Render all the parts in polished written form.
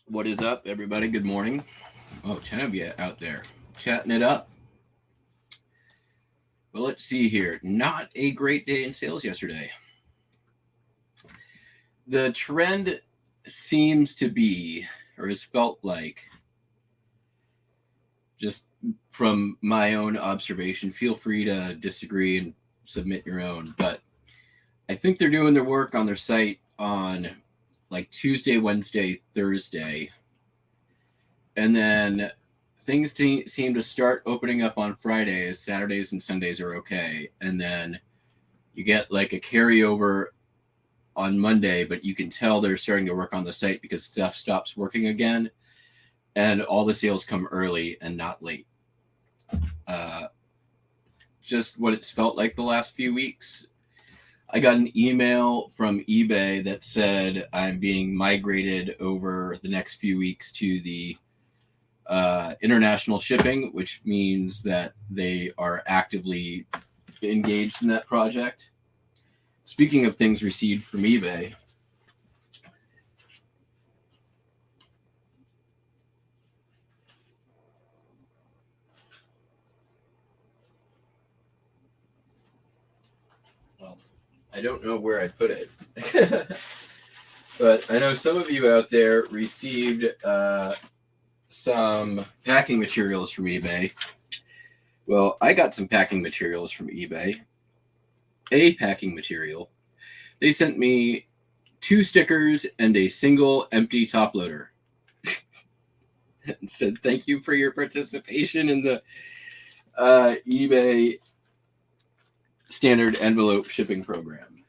What is up, everybody? Good morning. Oh, 10 of you out there chatting it up. Well, let's see here. Not a great day in sales yesterday. The trend seems to be, or has felt like, just from my own observation, feel free to disagree and submit your own, but I think they're doing their work on their site on like Tuesday, Wednesday, Thursday, and then things seem to start opening up on Fridays. Saturdays and Sundays are okay, and then you get like a carryover on Monday, but you can tell they're starting to work on the site because stuff stops working again, and all the sales come early and not late. Just what it's felt like the last few weeks. I got an email from eBay that said I'm being migrated over the next few weeks to the international shipping, which means that they are actively engaged in that project. Speaking of things received from eBay, well, I don't know where I put it, but I know some of you out there received some packing materials from eBay. Well, I got some packing materials from eBay. A packing material. They sent me 2 stickers and a single empty top loader. And said, thank you for your participation in the eBay standard envelope shipping program.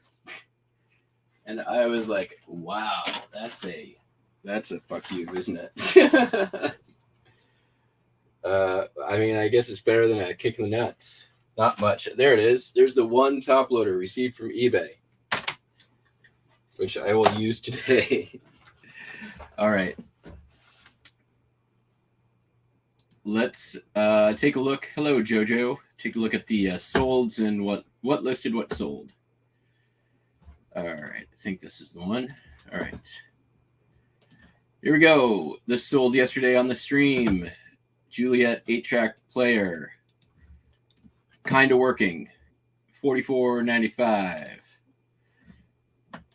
And I was like, wow, that's a fuck you, isn't it? I mean, I guess it's better than a kick in the nuts. Not much. There it is. There's the one top loader received from eBay, which I will use today. All right. Let's take a look. Hello, Jojo. Take a look at the solds and what listed, what sold. All right. I think this is the one. All right. Here we go. This sold yesterday on the stream. Juliet 8-track player. Kind of working. $44.95.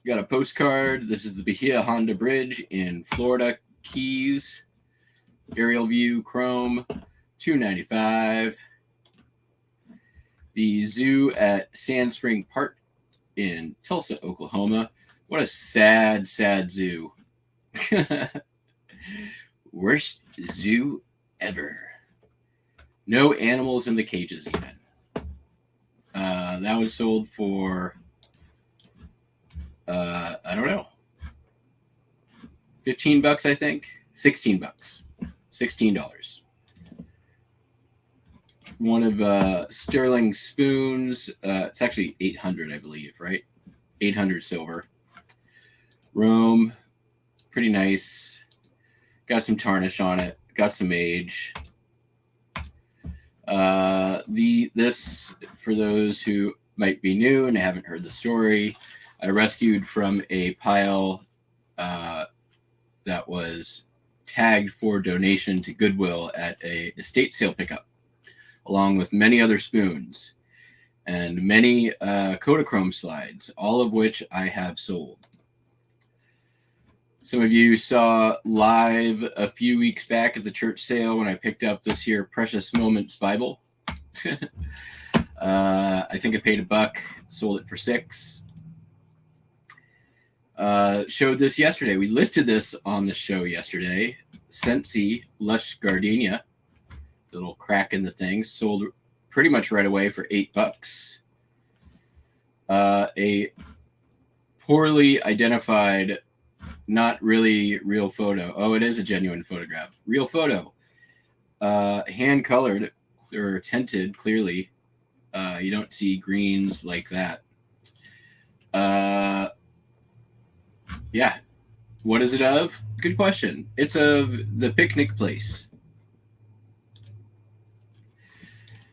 Got a postcard. This is the Bahia Honda Bridge in Florida Keys. Aerial view, chrome, $2.95. The zoo at Sand Spring Park in Tulsa, Oklahoma. What a sad, sad zoo. Worst zoo ever. No animals in the cages even. That was sold for, I don't know, $15, I think. $16. $16. One of Sterling spoons. It's actually 800, I believe, right? 800 silver. Rome, pretty nice. Got some tarnish on it. Got some age. This, for those who might be new and haven't heard the story, I rescued from a pile that was tagged for donation to Goodwill at a estate sale pickup, along with many other spoons and many Kodachrome slides, all of which I have sold. Some of you saw live a few weeks back at the church sale when I picked up this here Precious Moments Bible. I think I paid $1, sold it for $6. Showed this yesterday. We listed this on the show yesterday. Scentsy Lush Gardenia, little crack in the thing, sold pretty much right away for $8. A poorly identified, not really real photo. Oh, it is a genuine photograph. Real photo. Hand colored or tinted, clearly. You don't see greens like that. Yeah. What is it of? Good question. It's of the picnic place.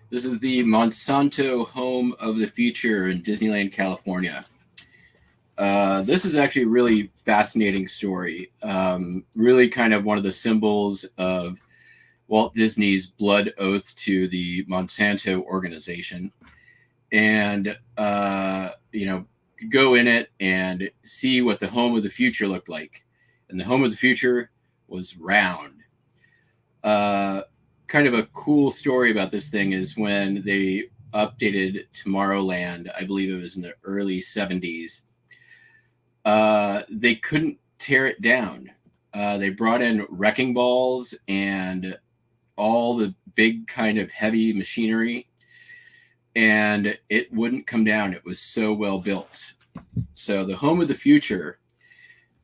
This is the Monsanto Home of the Future in Disneyland, California. This is actually a really fascinating story. Really kind of one of the symbols of Walt Disney's blood oath to the Monsanto organization. And, go in it and see what the home of the future looked like. And the home of the future was round. Kind of a cool story about this thing is when they updated Tomorrowland, I believe it was in the early 70s, they couldn't tear it down. They brought in wrecking balls and all the big kind of heavy machinery, and it wouldn't come down. It was so well built. So the home of the future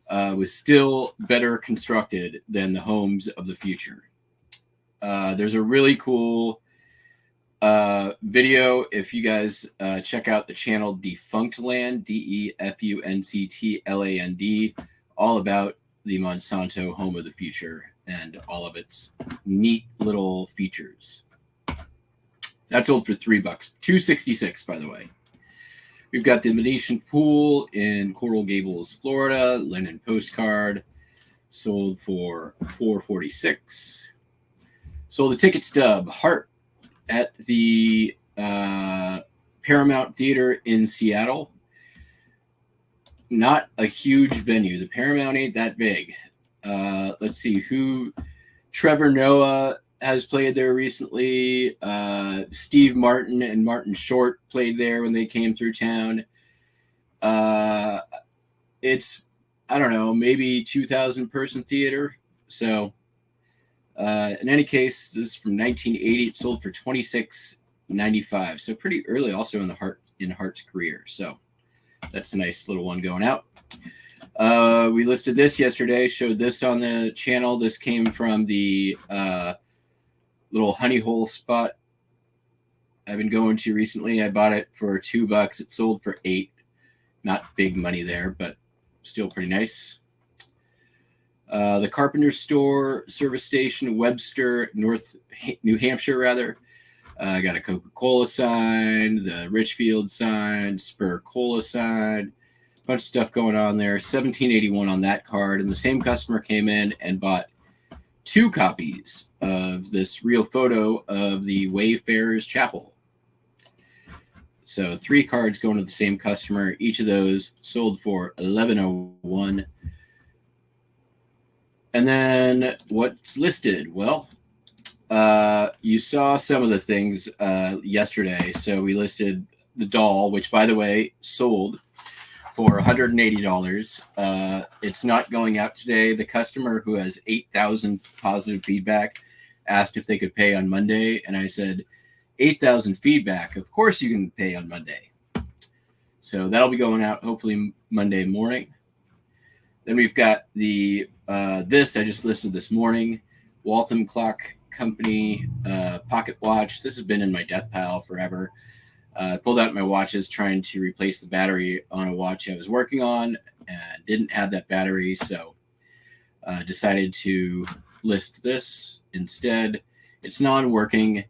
was still better constructed than the homes of the future. There's a really cool video. If you guys check out the channel Defunctland, DEFUNCTLAND, all about the Monsanto home of the future and all of its neat little features. That sold for $3, $2.66, by the way. We've got the Venetian pool in Coral Gables, Florida. Linen postcard sold for $4.46. Sold a ticket stub, Heart, at the Paramount Theater in Seattle. Not a huge venue. The Paramount ain't that big. Let's see who. Trevor Noah has played there recently. Steve Martin and Martin Short played there when they came through town. It's, I don't know, maybe 2,000 person theater. So in any case, this is from 1980. It sold for $26.95. So pretty early also in Hart's career. So that's a nice little one going out. We listed this yesterday, showed this on the channel. This came from the little honey hole spot I've been going to recently. I bought it for $2. It sold for $8. Not big money there, but still pretty nice. The Carpenter Store service station, Webster, New Hampshire, rather. I got a Coca-Cola sign, the Richfield sign, Spur Cola sign, a bunch of stuff going on there. $17.81 on that card. And the same customer came in and bought 2 copies of this real photo of the Wayfarers Chapel. So 3 cards going to the same customer. Each of those sold for $11.01. And then what's listed? Well, you saw some of the things yesterday. So we listed the doll, which, by the way, sold for $180. It's not going out today. The customer, who has 8,000 positive feedback, asked if they could pay on Monday. And I said, 8,000 feedback. Of course you can pay on Monday. So that'll be going out hopefully Monday morning. Then we've got the this I just listed this morning, Waltham Clock Company pocket watch. This has been in my death pile forever. I pulled out my watches trying to replace the battery on a watch I was working on and didn't have that battery, so decided to list this instead. It's non-working.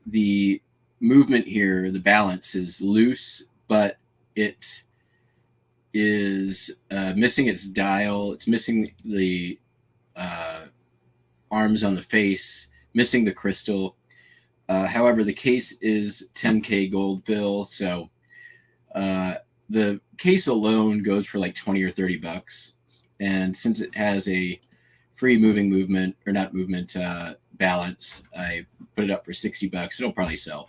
The movement here, the balance is loose, but it is missing its dial. It's missing the arms on the face, missing the crystal. However, the case is 10K gold fill, so the case alone goes for like $20 or $30. And since it has a free balance, I put it up for $60. It'll probably sell.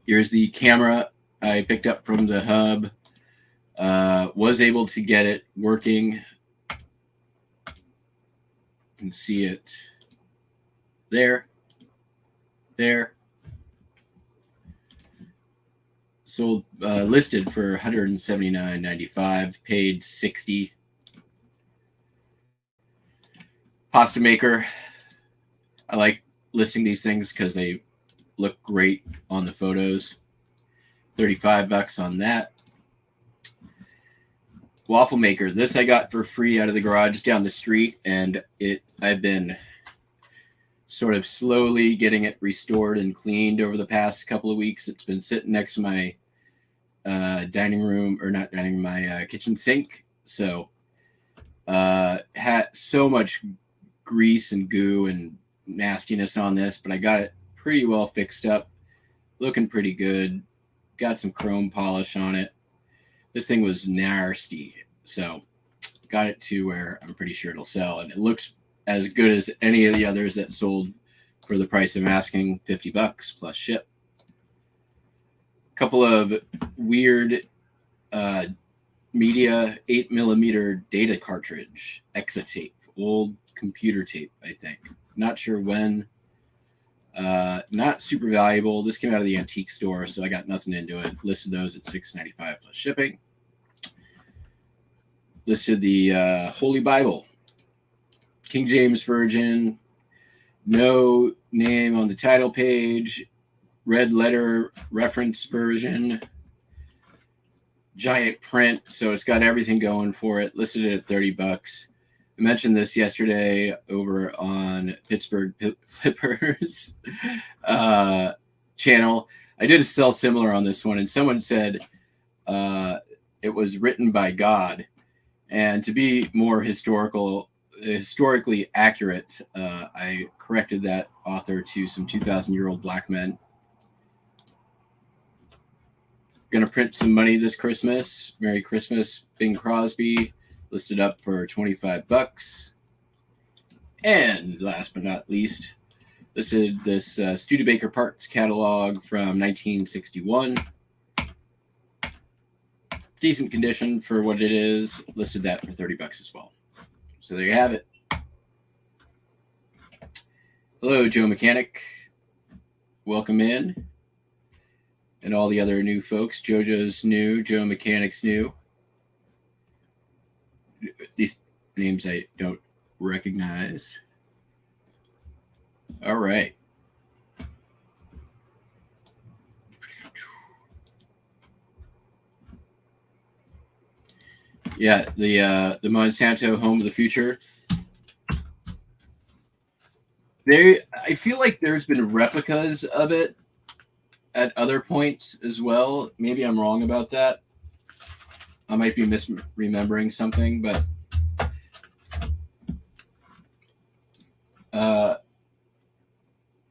Here's the camera I picked up from the hub. Was able to get it working. You can see it there. Sold, listed for $179.95, paid $60. Pasta maker. I like listing these things because they look great on the photos. $35 on that. Waffle maker. This I got for free out of the garage down the street, and I've been sort of slowly getting it restored and cleaned over the past couple of weeks. It's been sitting next to my dining room, or not dining room, my kitchen sink. So had so much grease and goo and nastiness on this, but I got it pretty well fixed up, looking pretty good. Got some chrome polish on it. This thing was nasty, so got it to where I'm pretty sure it'll sell, and it looks as good as any of the others that sold for the price I'm asking, $50 plus ship. Couple of weird media 8mm data cartridge, Exa tape, old computer tape, I think. Not sure when. Not super valuable. This came out of the antique store, so I got nothing into it. Listed those at $6.95 plus shipping. Listed the Holy Bible, King James Version, no name on the title page, red letter reference version, giant print, so it's got everything going for it. Listed it at $30. I mentioned this yesterday over on Pittsburgh Flippers channel. I did a sell similar on this one, and someone said it was written by God. And to be more historically accurate, I corrected that author to some 2,000-year-old black men. Gonna print some money this Christmas. Merry Christmas, Bing Crosby. Listed up for $25. And last but not least, listed this Studebaker Parts catalog from 1961. Decent condition for what it is. Listed that for $30 as well. So there you have it. Hello, Joe Mechanic. Welcome in. And all the other new folks. JoJo's new. Joe Mechanic's new. These names I don't recognize. All right. Yeah, the Monsanto Home of the Future. I feel like there's been replicas of it at other points as well. Maybe I'm wrong about that. I might be misremembering something, but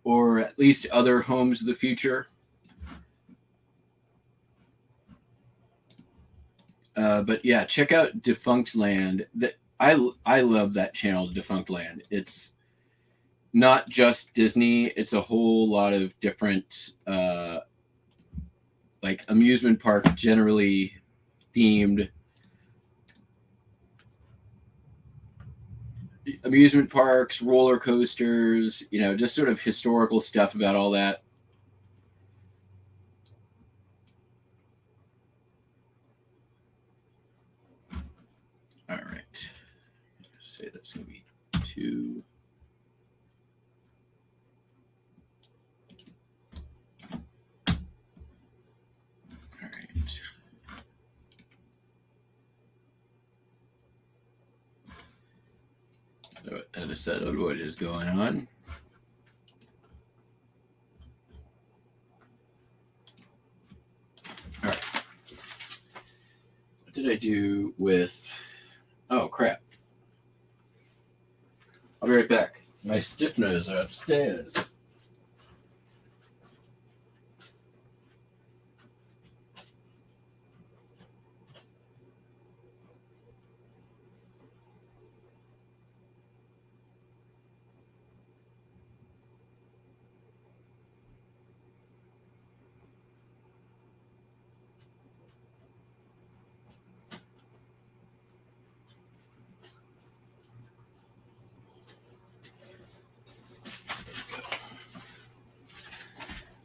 or at least other homes of the future. But yeah, check out Defunct Land. I love that channel, Defunct Land. It's not just Disney. It's a whole lot of different like amusement park generally themed amusement parks, roller coasters, just sort of historical stuff about all that. All right. Say that's going to be 2. All right. So I decided what is going on. All right. What did I do with... Oh, crap. I'll be right back. My stiffeners are upstairs.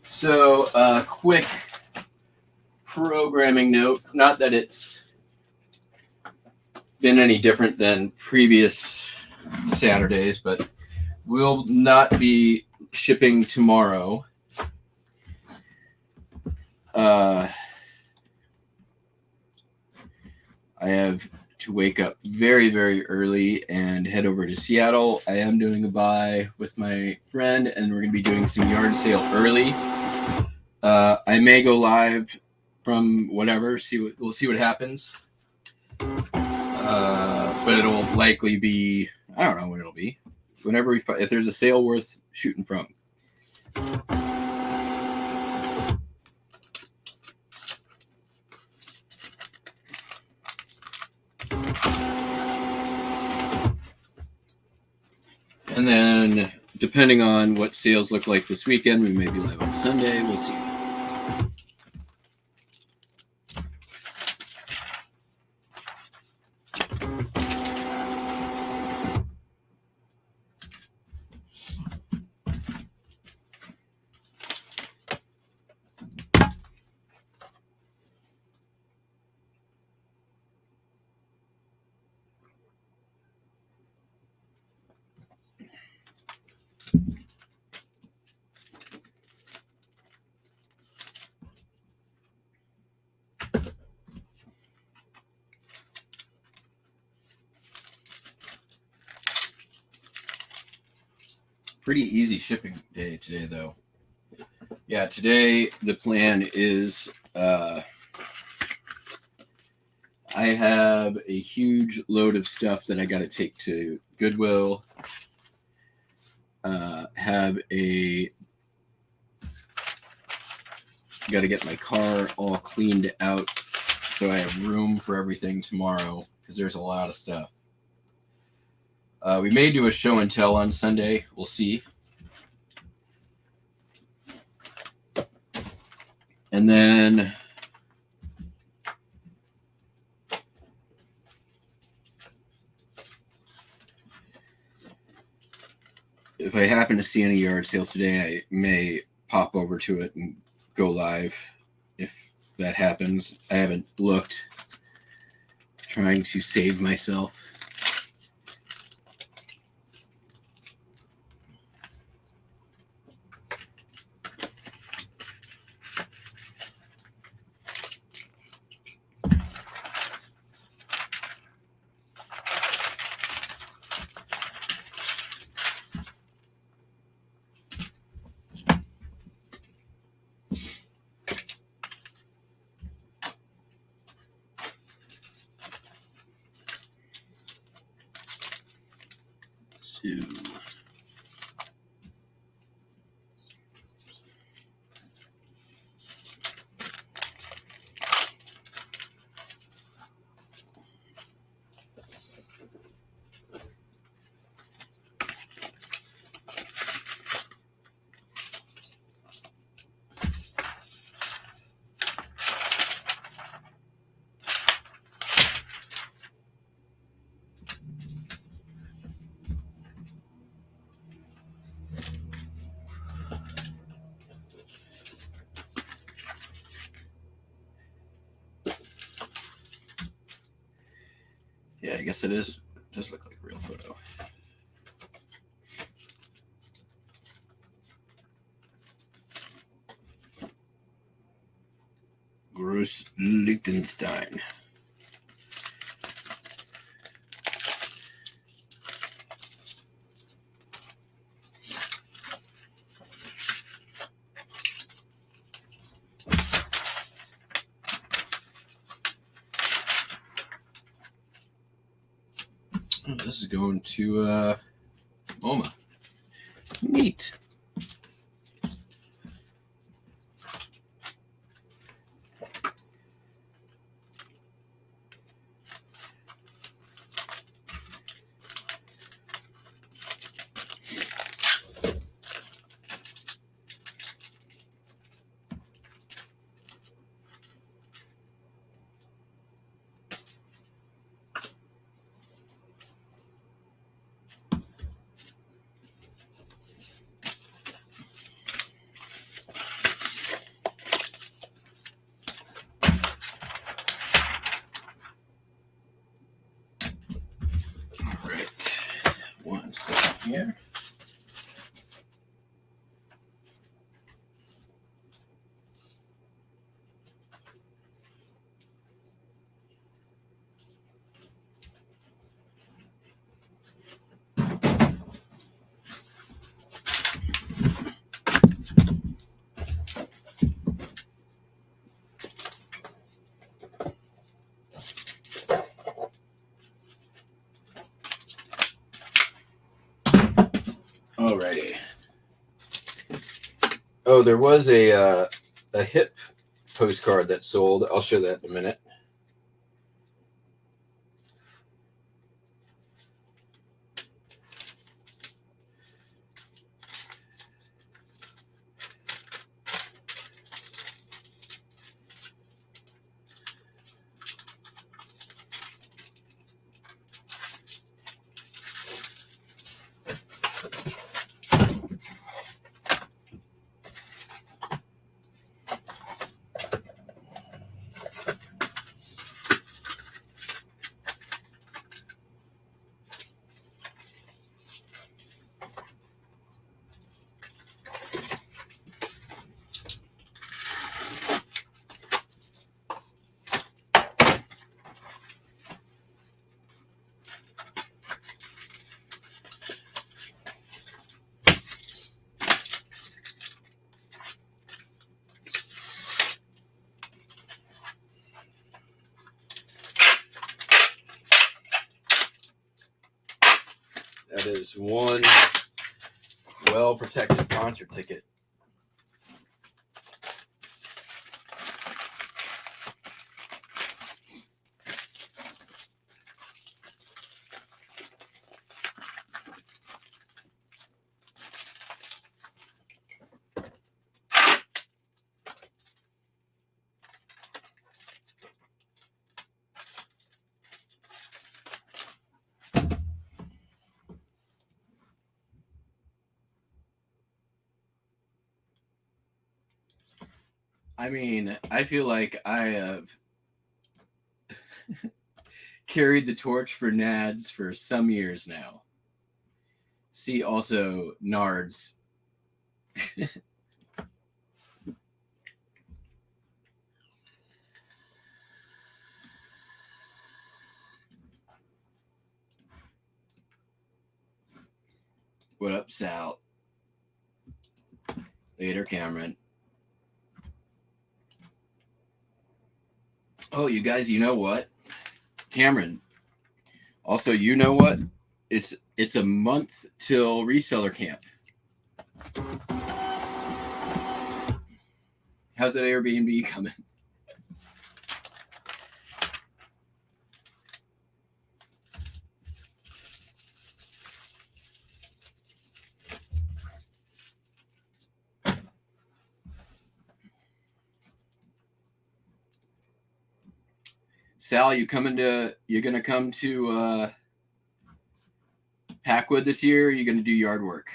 So, quick programming note. Not that it's been any different than previous Saturdays, but we'll not be shipping tomorrow. I have to wake up very, very early and head over to Seattle. I am doing a buy with my friend, and we're going to be doing some yard sale early. I may go live from whatever. We'll see what happens. But it'll likely be, I don't know when it'll be. Whenever if there's a sale worth shooting from. And then, depending on what sales look like this weekend, we may be live on Sunday. We'll see. Pretty easy shipping day today, though. Yeah, today the plan is I have a huge load of stuff that I got to take to Goodwill. Got to get my car all cleaned out so I have room for everything tomorrow because there's a lot of stuff. We may do a show and tell on Sunday. We'll see. And then if I happen to see any yard sales today, I may pop over to it and go live if that happens. I haven't looked. Trying to save myself. Yeah, I guess it is. It does look like a real photo. Gross Liechtenstein. Oh, this is going to MoMA. Neat. Here. Oh, there was a hip postcard that sold. I'll show that in a minute. That is one well-protected concert ticket. I mean, I feel like I have carried the torch for NADS for some years now. See also NARDS. What up, Sal? Later, Cameron. Oh, you guys, you know what? Cameron. Also, you know what? It's a month till reseller camp. How's that Airbnb coming? Sal, you're gonna come to Packwood this year? Or are you gonna do yard work?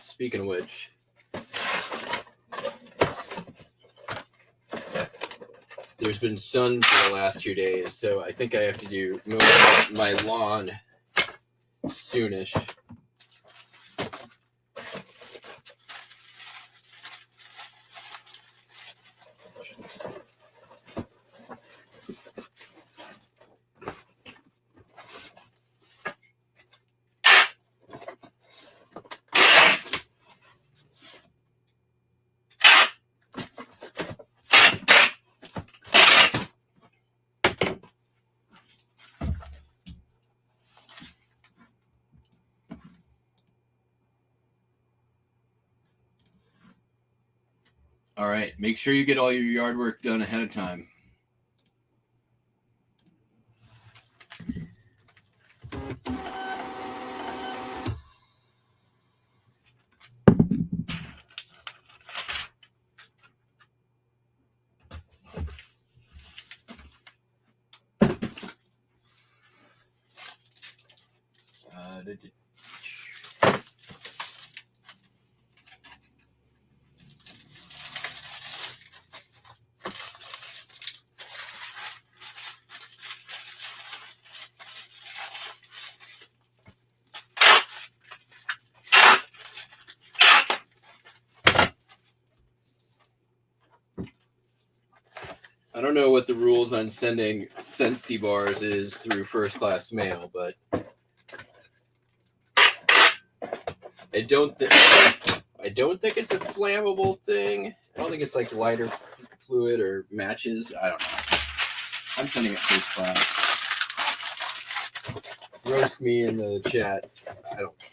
Speaking of which, there's been sun for the last 2 days, so I think I have to do my lawn soonish. All right, make sure you get all your yard work done ahead of time. I don't know what the rules on sending Sensi bars is through first class mail, but I don't think it's a flammable thing. I don't think it's like lighter fluid or matches. I don't know. I'm sending it first class. Roast me in the chat. I don't care.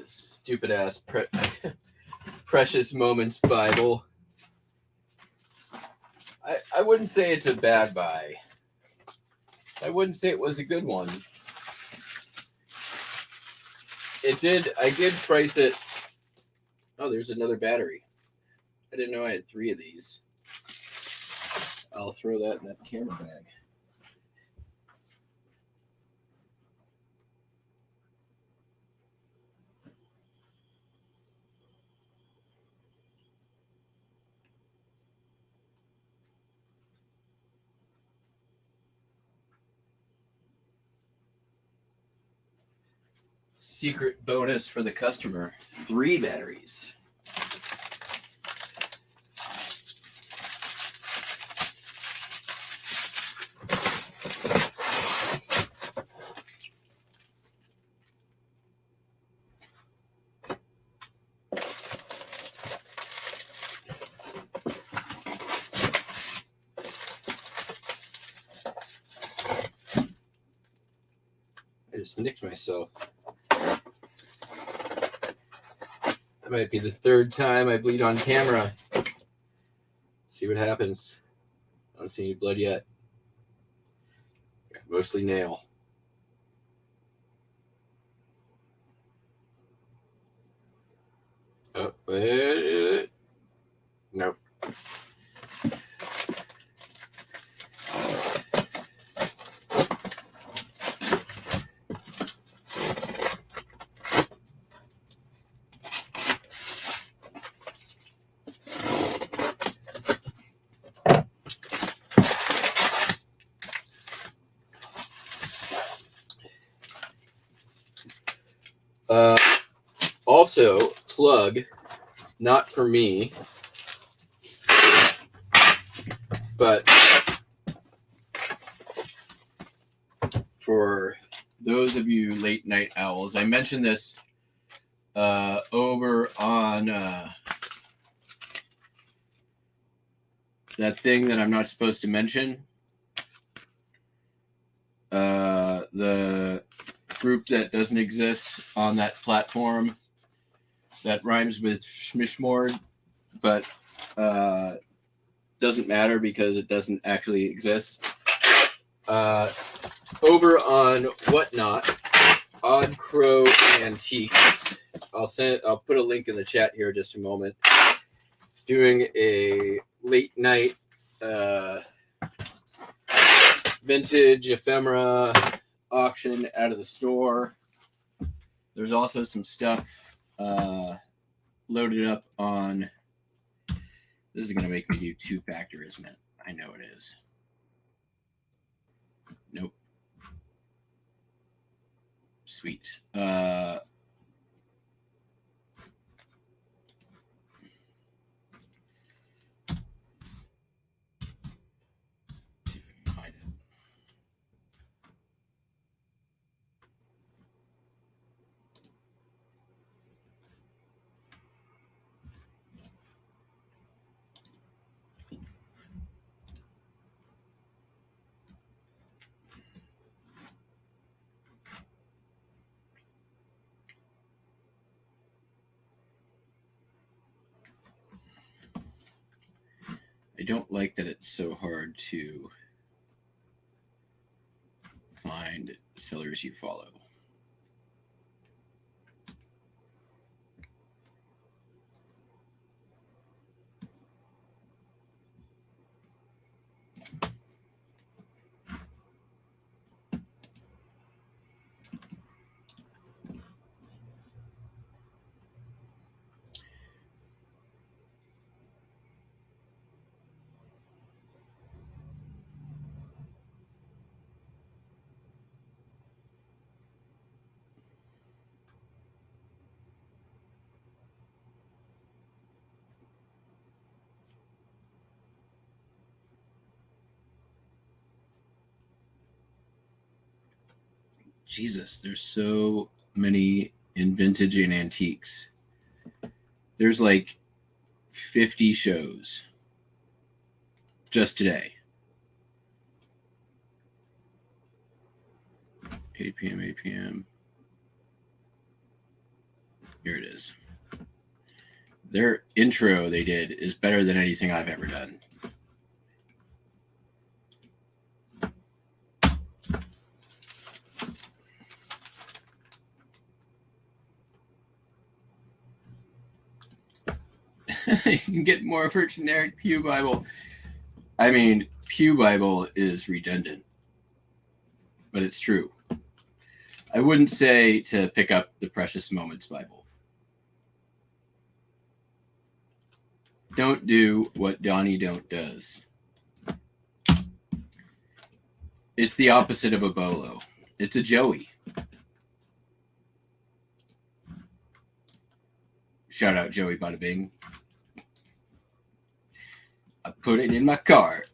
Stupid ass Precious Moments Bible. I wouldn't say it's a bad buy. I wouldn't say it was a good one. I did price it. Oh, there's another battery. I didn't know I had 3 of these. I'll throw that in that camera bag. Secret bonus for the customer: 3 batteries. I just nicked myself. That might be the 3rd time I bleed on camera. See what happens. I don't see any blood yet. Mostly nail. Oh, nope. Also, plug, not for me, but for those of you late night owls. I mentioned this over on that thing that I'm not supposed to mention. The group that doesn't exist on that platform that rhymes with Schmishmord, but doesn't matter because it doesn't actually exist. Over on Whatnot, Odd Crow Antiques. I'll put a link in the chat here in just a moment. It's doing a late night vintage ephemera auction out of the store. There's also some stuff loaded up on. This is going to make me do 2-factor, isn't it? I know it is. Nope. Sweet. don't like that it's so hard to find sellers you follow. Jesus, there's so many in vintage and antiques. There's like 50 shows just today. 8 p.m., 8 p.m. Here it is. Their intro they did is better than anything I've ever done. You can get more for generic Pew Bible. I mean, Pew Bible is redundant, but it's true. I wouldn't say to pick up the Precious Moments Bible. Don't do what Donnie Don't does. It's the opposite of a Bolo. It's a Joey. Shout out Joey Bada Bing. I put it in my cart.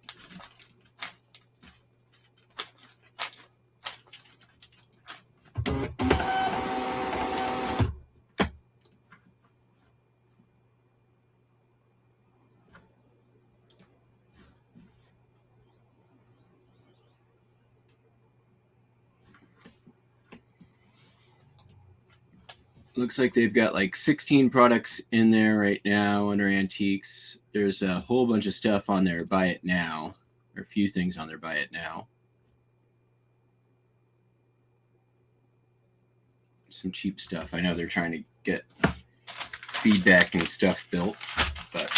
Looks like they've got like 16 products in there right now under antiques. There's a whole bunch of stuff on there. Buy it now. Or a few things on there. Buy it now. Some cheap stuff. I know they're trying to get feedback and stuff built, but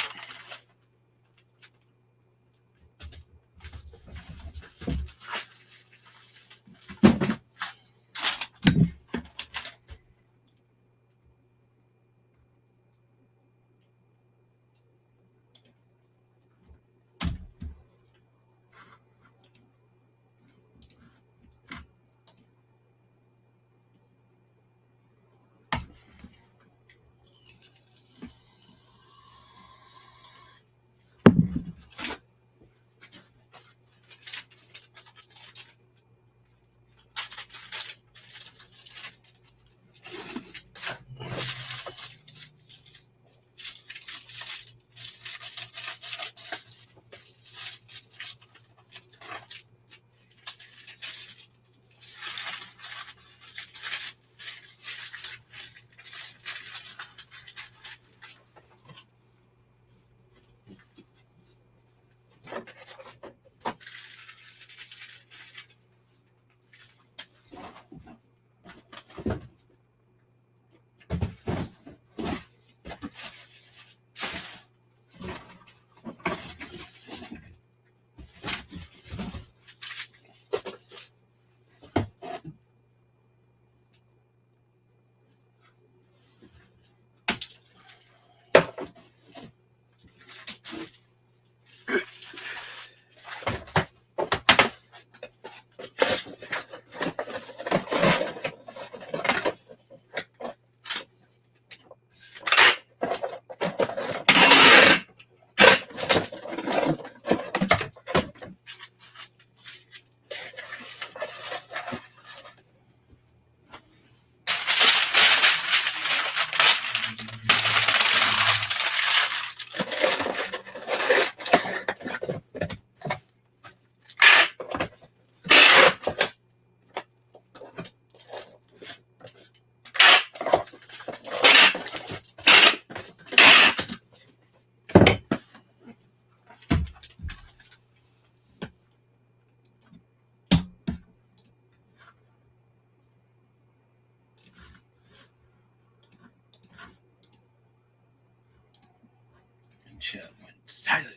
chat went silent.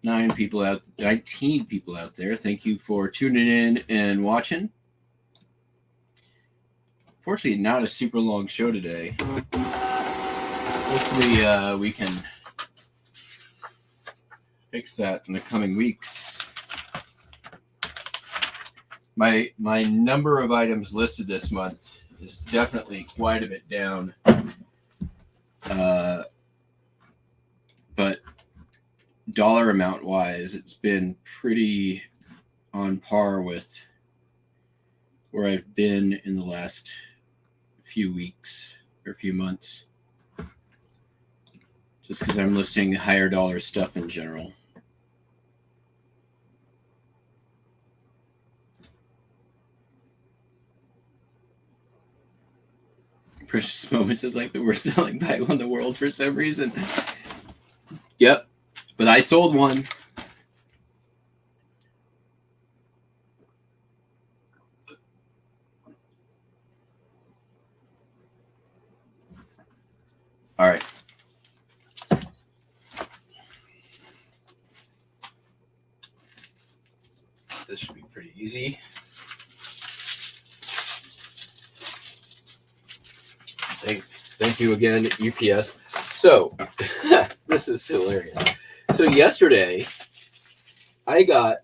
19 people out there. Thank you for tuning in and watching. Fortunately, not a super long show today. Hopefully, we can fix that in the coming weeks. My number of items listed this month is definitely quite a bit down. But dollar amount wise, it's been pretty on par with where I've been in the last few weeks or few months. Just because I'm listing higher dollar stuff in general. Precious Moments is like the worst selling Bible in the world for some reason. Yep, but I sold one. All right. This should be pretty easy. Thank you again, UPS. So, this is hilarious. So yesterday, I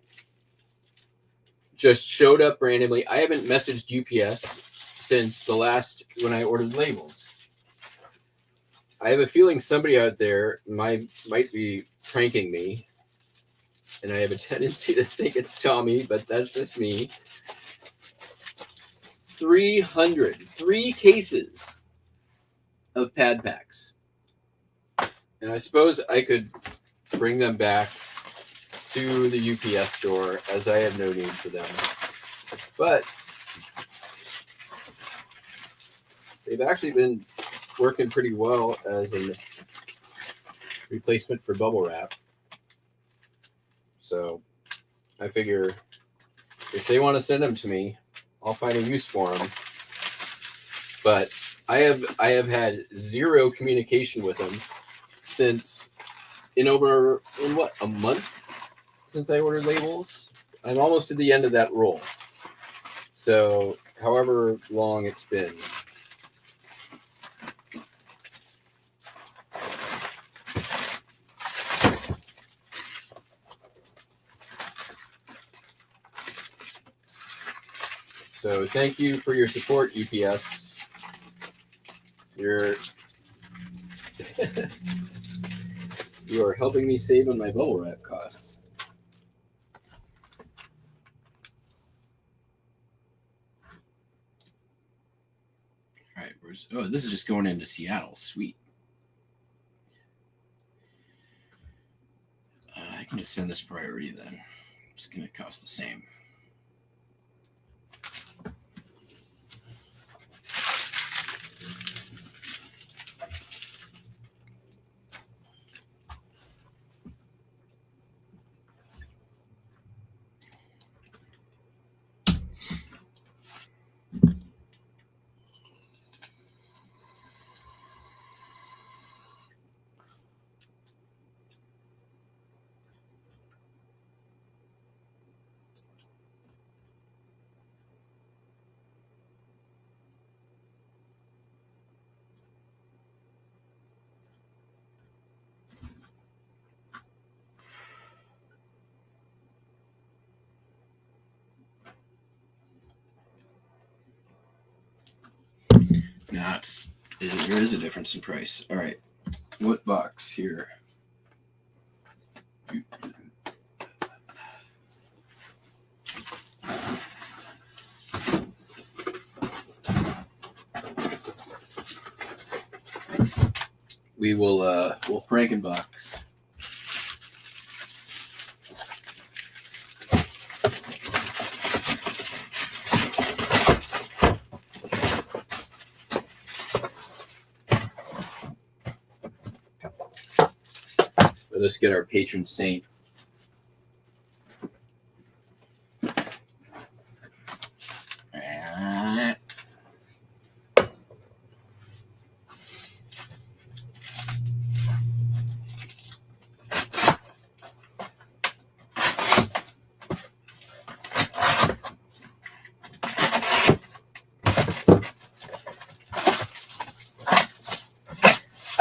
just showed up randomly. I haven't messaged UPS since the last, when I ordered labels. I have a feeling somebody out there might be pranking me. And I have a tendency to think it's Tommy, but that's just me. 3 cases of pad packs. And I suppose I could bring them back to the UPS store, as I have no need for them. But they've actually been working pretty well as a replacement for bubble wrap. So I figure if they want to send them to me, I'll find a use for them. But I have had zero communication with them since in what, a month since I ordered labels. I'm almost to the end of that roll. So however long it's been. So thank you for your support, UPS. You are helping me save on my bubble wrap costs. All right, this is just going into Seattle. Sweet. I can just send this priority then. It's going to cost the same. There is a difference in price. All right. What box here? We'll Frankenbox. Let's get our patron saint.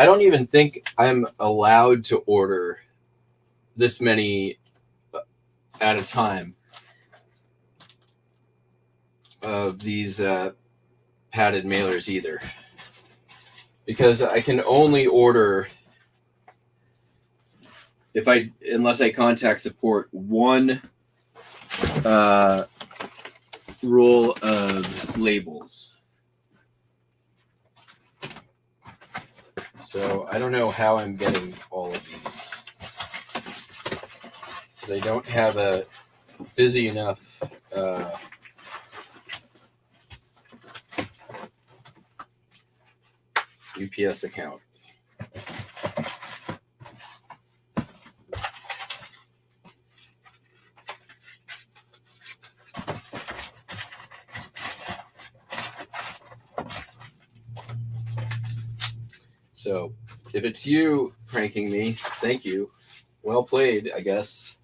I don't even think I'm allowed to order this many at a time of these padded mailers either, because I can only order unless I contact support, one roll of labels. So I don't know how I'm getting all of these. I don't have a busy enough UPS account. So if it's you pranking me, thank you. Well played, I guess.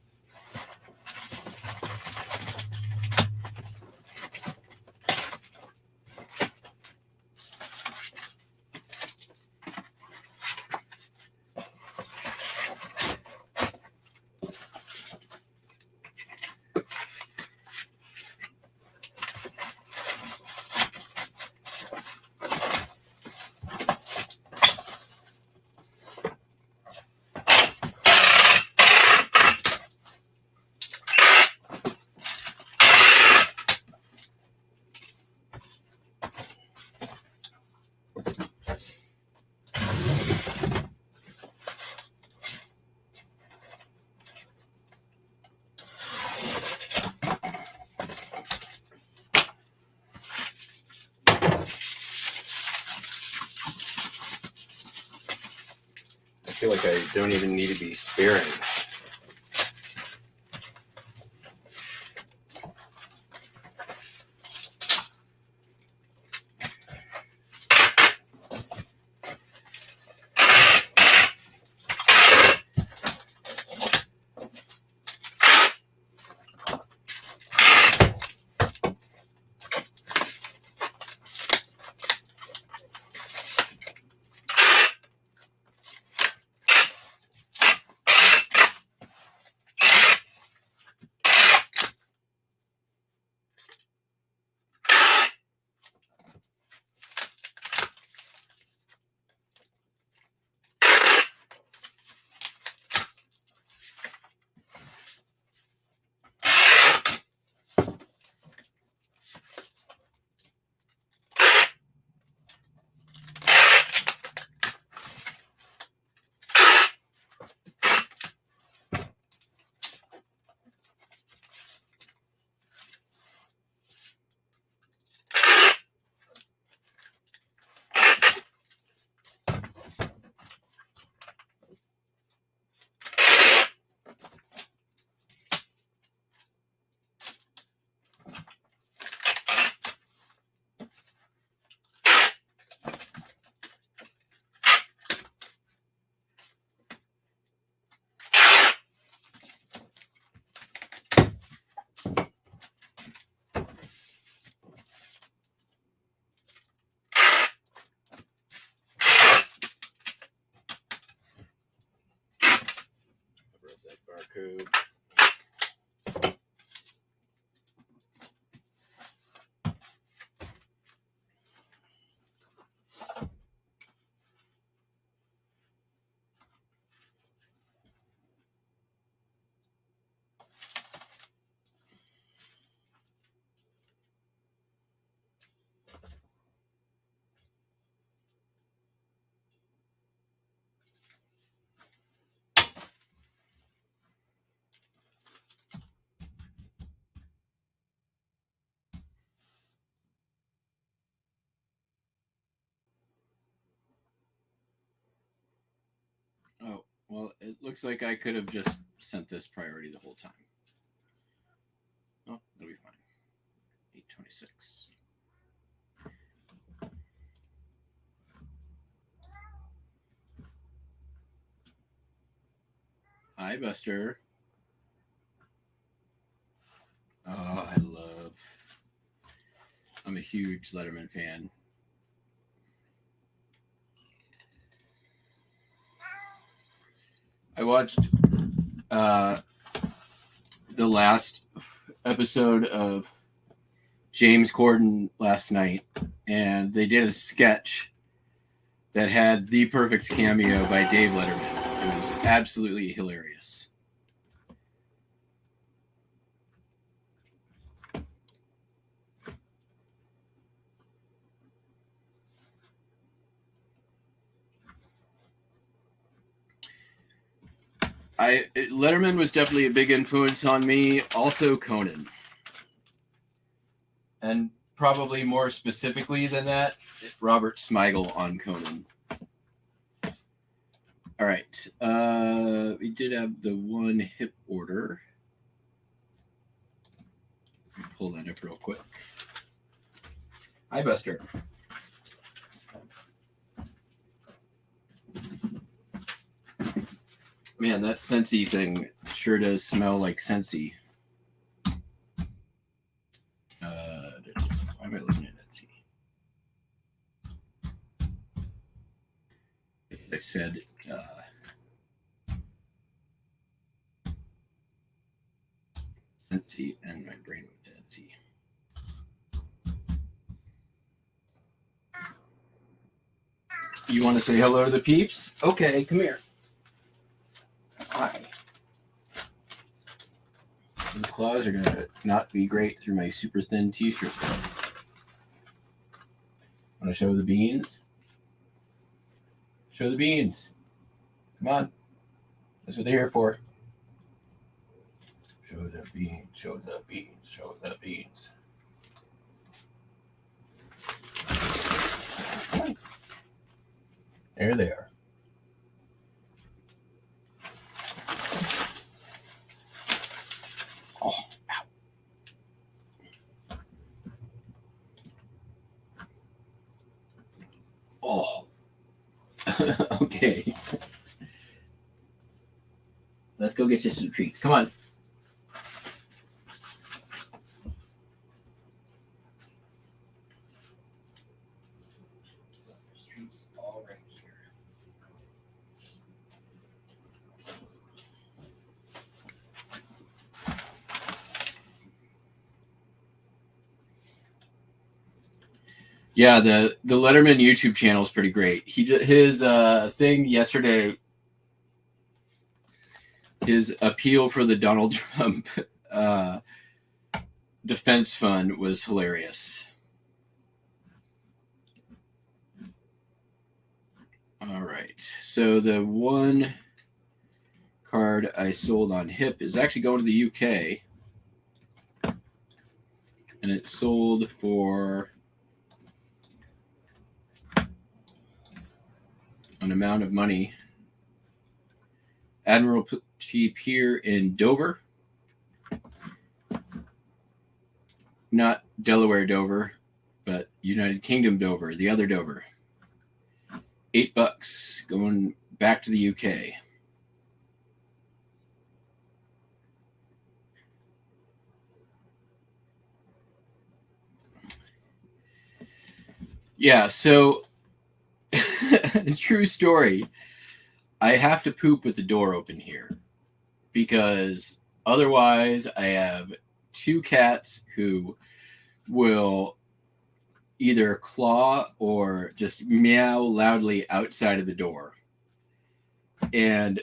I feel like I don't even need to be sparing. That barcode. Oh, well, it looks like I could have just sent this priority the whole time. Oh, it'll be fine. 826. Hi, Buster. Oh, I'm a huge Letterman fan. I watched the last episode of James Corden last night, and they did a sketch that had the perfect cameo by Dave Letterman. It was absolutely hilarious. Letterman was definitely a big influence on me. Also Conan. And probably more specifically than that, Robert Smigel on Conan. All right. We did have the one hip order. Let me pull that up real quick. Hi, Buster. Man, that Scentsy thing sure does smell like Scentsy. Why am I looking at Etsy? As I said, Etsy, and my brain went to Etsy. You want to say hello to the peeps? Okay, come here. Hi. These claws are going to not be great through my super thin t-shirt. Want to show the beans? Show the beans. Come on. That's what they're here for. Show the beans, show the beans, show the beans. There they are. Oh, ow. Oh. Okay. Let's go get you some treats. Come on. There's treats all right here. Yeah, the Letterman YouTube channel is pretty great. His thing yesterday, his appeal for the Donald Trump defense fund was hilarious. All right, so the one card I sold on HIP is actually going to the UK, and it sold for an amount of money. Admiralty Pier in Dover, not Delaware Dover, but United Kingdom Dover, the other Dover. $8 going back to the UK. Yeah, so true story. I have to poop with the door open here because otherwise I have two cats who will either claw or just meow loudly outside of the door. And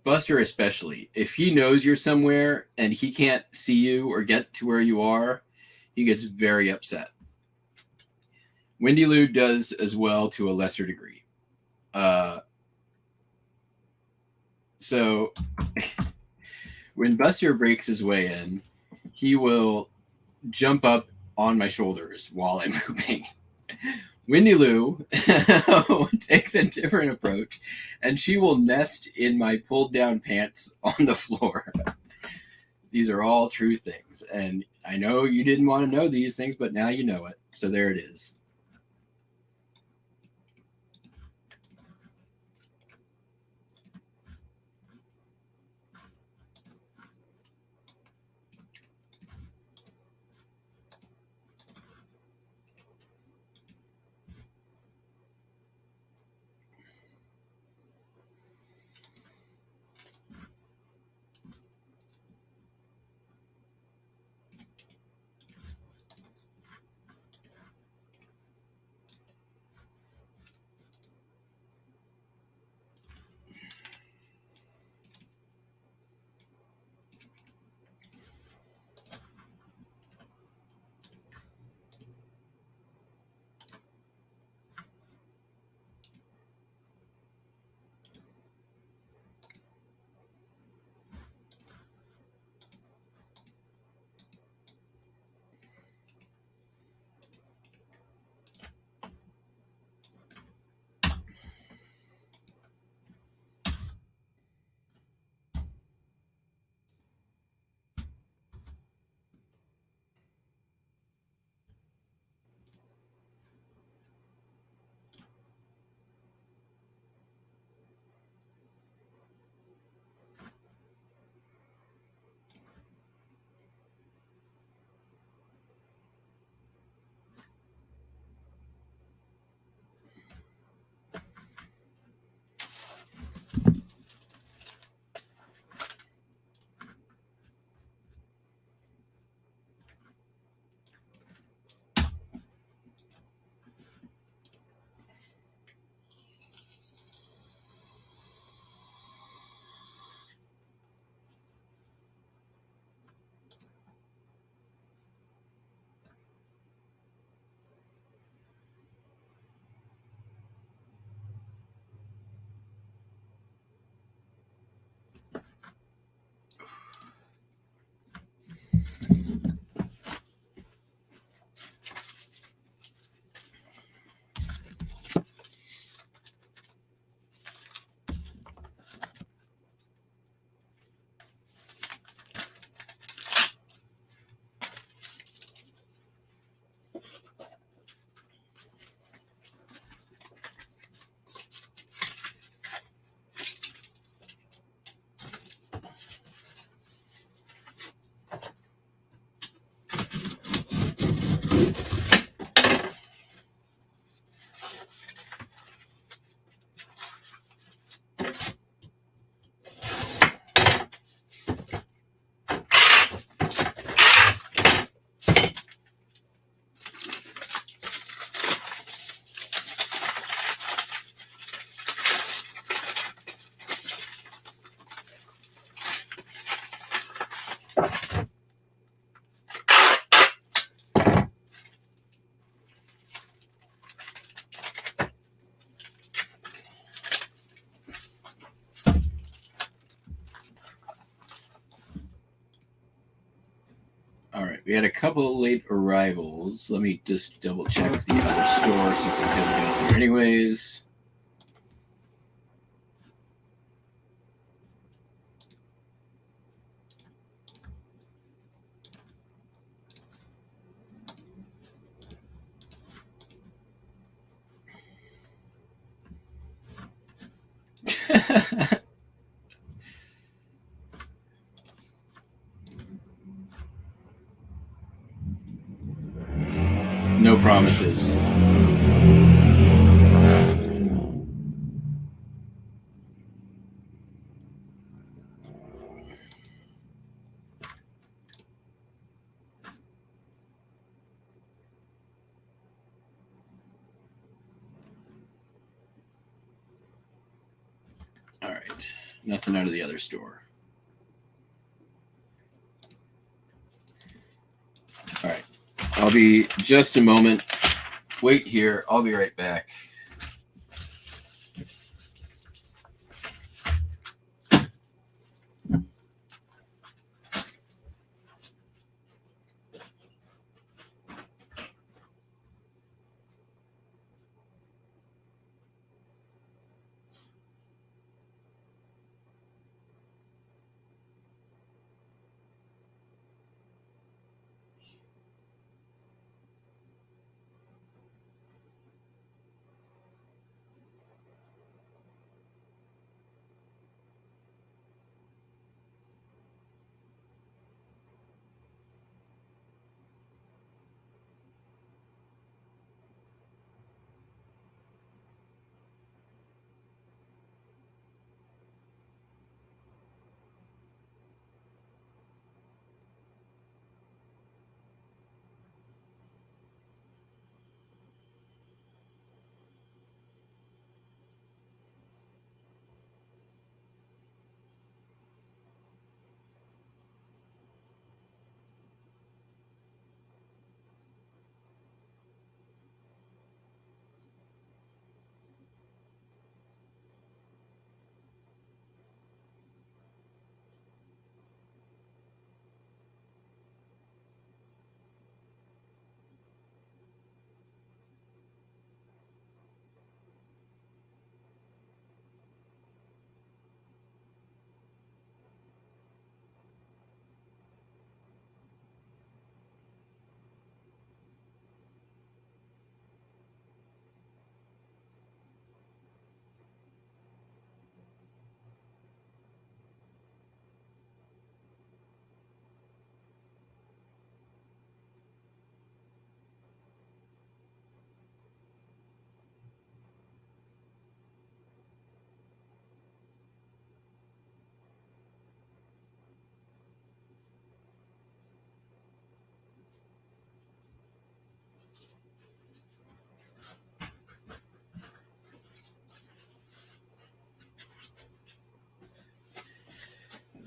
Buster especially, if he knows you're somewhere and he can't see you or get to where you are, he gets very upset. Windy Lou does as well to a lesser degree. So when Buster breaks his way in, he will jump up on my shoulders while I'm pooping. Windy Lou takes a different approach, and she will nest in my pulled down pants on the floor. These are all true things, and I know you didn't want to know these things, but now you know it. So there it is. We had a couple of late arrivals. Let me just double check the other store since I'm heading out there anyways. No promises. All right. Nothing out of the other store. All right. I'll be just a moment. Wait here. I'll be right back.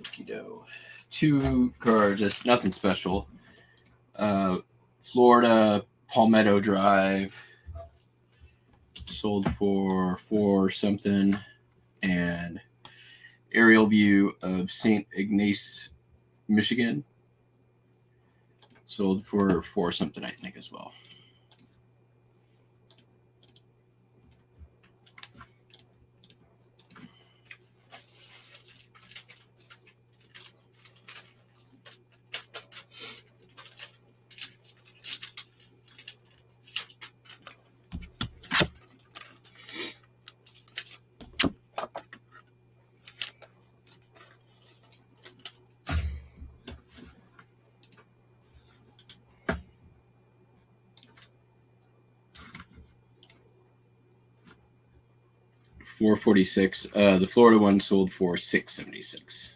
Okie-doke. 2 cars, just nothing special. Florida Palmetto Drive sold for 4 something, and aerial view of St. Ignace, Michigan sold for 4 something, I think, as well. $446. The Florida one sold for $676.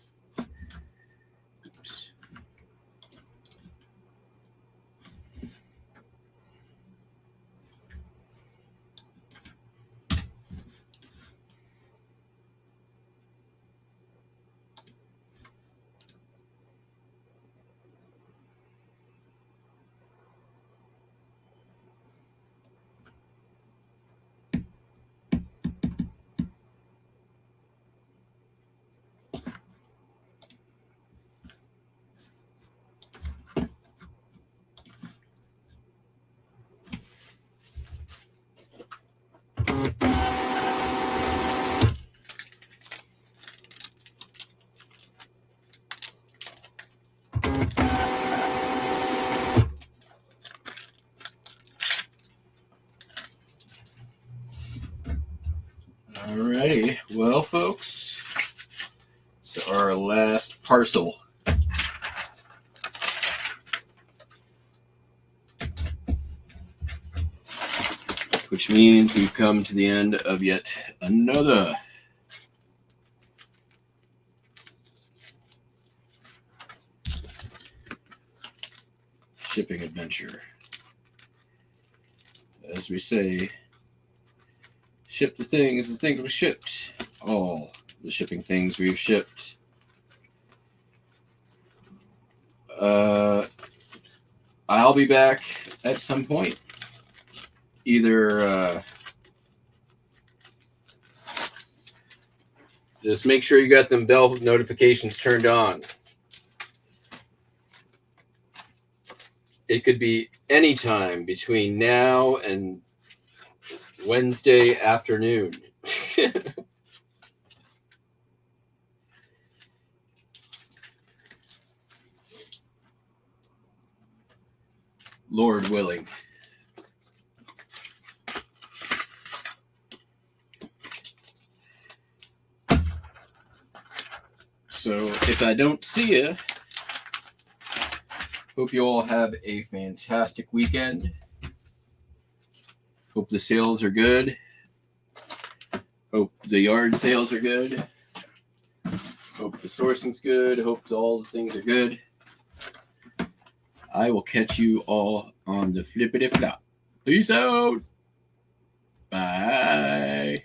Oops. Alrighty, well, folks, so our last parcel. Which means we've come to the end of yet another shipping adventure. As we say, ship the things we shipped. All the shipping things we've shipped. I'll be back at some point. Either just make sure you got them bell notifications turned on. It could be any time between now and Wednesday afternoon. Lord willing. So if I don't see you, hope you all have a fantastic weekend. Hope the sales are good. Hope the yard sales are good. Hope the sourcing's good. Hope all the things are good. I will catch you all on the flippity flop. Peace out. Bye.